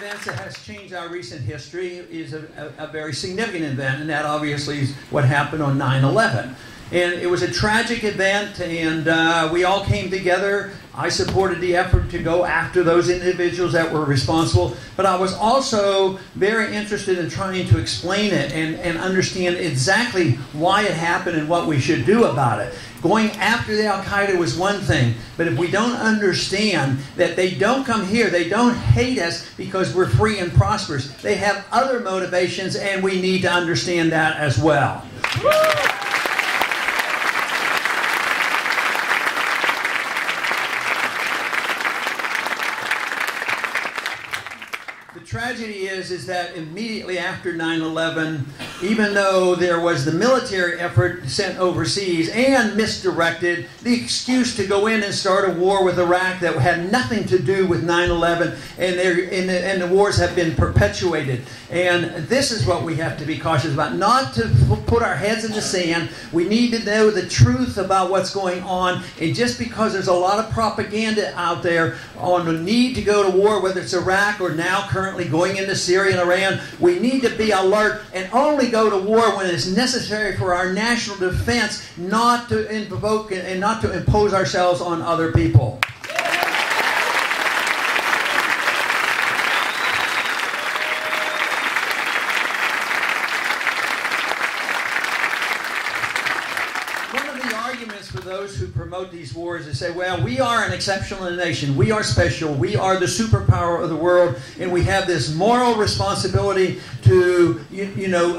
events that has changed our recent history is a very significant event, and that obviously is what happened on 9/11. And it was a tragic event, and we all came together. I supported the effort to go after those individuals that were responsible, but I was also very interested in trying to explain it and understand exactly why it happened and what we should do about it. Going after the Al-Qaeda was one thing, but if we don't understand that they don't come here, they don't hate us because we're free and prosperous. They have other motivations, and we need to understand that as well. The tragedy is that immediately after 9/11, even though there was the military effort sent overseas and misdirected, the excuse to go in and start a war with Iraq that had nothing to do with 9/11, and the wars have been perpetuated. And this is what we have to be cautious about, not to put our heads in the sand. We need to know the truth about what's going on, and just because there's a lot of propaganda out there on the need to go to war, whether it's Iraq or now currently going into Syria and Iran, we need to be alert and only go to war when it's necessary for our national defense, not to invoke and not to impose ourselves on other people. For those who promote these wars, they say, well, we are an exceptional nation. We are special. We are the superpower of the world, and we have this moral responsibility to,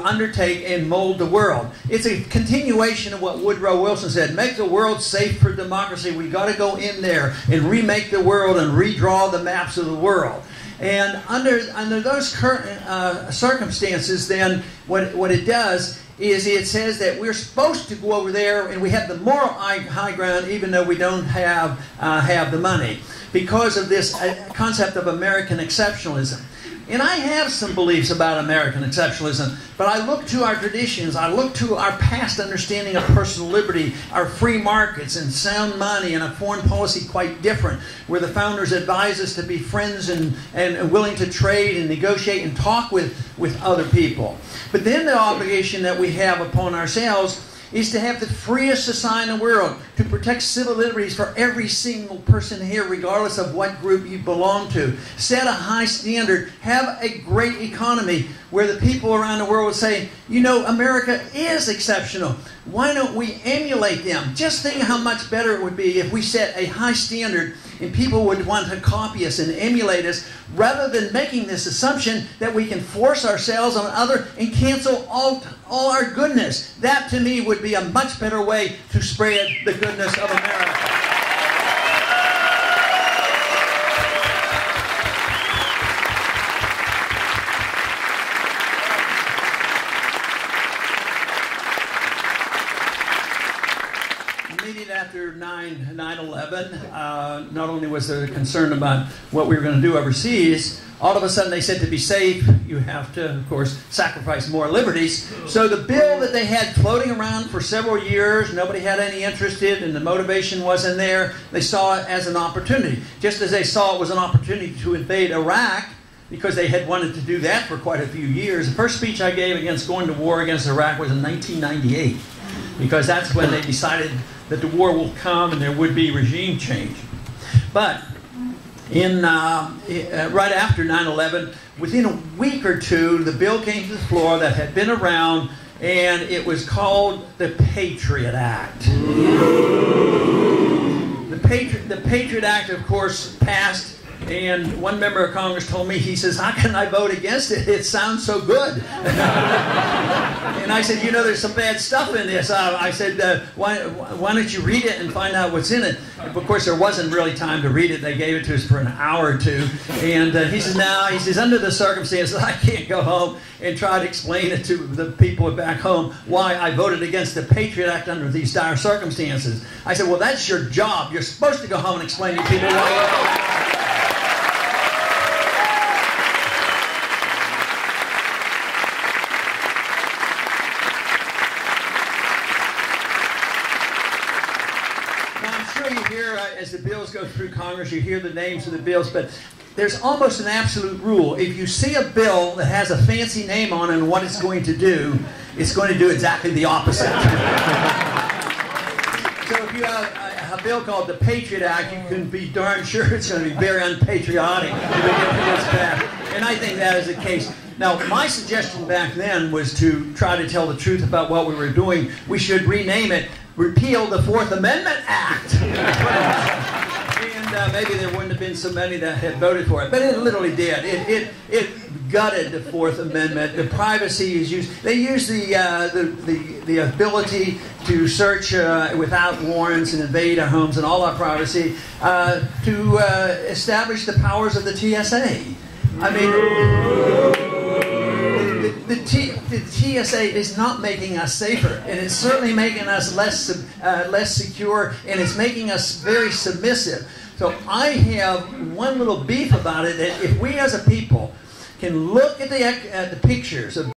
undertake and mold the world. It's a continuation of what Woodrow Wilson said, make the world safe for democracy. We got to go in there and remake the world and redraw the maps of the world. And under those current circumstances, then what it does is it says that we're supposed to go over there and we have the moral high ground even though we don't have the money because of this concept of American exceptionalism. And I have some beliefs about American exceptionalism, but I look to our traditions, I look to our past understanding of personal liberty, our free markets and sound money and a foreign policy quite different, where the founders advised us to be friends and willing to trade and negotiate and talk with other people. But then the obligation that we have upon ourselves is to have the freest society in the world, to protect civil liberties for every single person here, regardless of what group you belong to. Set a high standard, have a great economy where the people around the world would say, America is exceptional. Why don't we emulate them? Just think how much better it would be if we set a high standard and people would want to copy us and emulate us, rather than making this assumption that we can force ourselves on others and cancel all our goodness. That, to me, would be a much better way to spread the goodness of America. After 9/11, not only was there concern about what we were going to do overseas, all of a sudden they said to be safe, you have to, of course, sacrifice more liberties. So the bill that they had floating around for several years, nobody had any interest in, and the motivation wasn't there, they saw it as an opportunity. Just as they saw it was an opportunity to invade Iraq, because they had wanted to do that for quite a few years. The first speech I gave against going to war against Iraq was in 1998, because that's when they decided that the war will come and there would be regime change. But right after 9/11, within a week or two, the bill came to the floor that had been around, and it was called the Patriot Act. The Patriot Act, of course, passed. And one member of Congress told me, he says, how can I vote against it? It sounds so good. And I said, there's some bad stuff in this. I said, why don't you read it and find out what's in it? Of course, there wasn't really time to read it. They gave it to us for an hour or two. And he says, under the circumstances, I can't go home and try to explain it to the people back home why I voted against the Patriot Act under these dire circumstances. I said, well, that's your job. You're supposed to go home and explain to people why. As the bill bills go through Congress, you hear the names of the bills, but there's almost an absolute rule. If you see a bill that has a fancy name on it and what it's going to do, it's going to do exactly the opposite. So if you have a bill called the Patriot Act, you can be darn sure it's going to be very unpatriotic if it gets passed. And I think that is the case. Now, my suggestion back then was to try to tell the truth about what we were doing. We should rename it, Repeal the Fourth Amendment Act. And maybe there wouldn't have been so many that had voted for it, but it literally did. It gutted the Fourth Amendment. The privacy is used. They use the ability to search without warrants and invade our homes and all our privacy to establish the powers of the TSA. I mean, the TSA is not making us safer, and it's certainly making us less secure, and it's making us very submissive. So I have one little beef about it, that if we as a people can look at the pictures of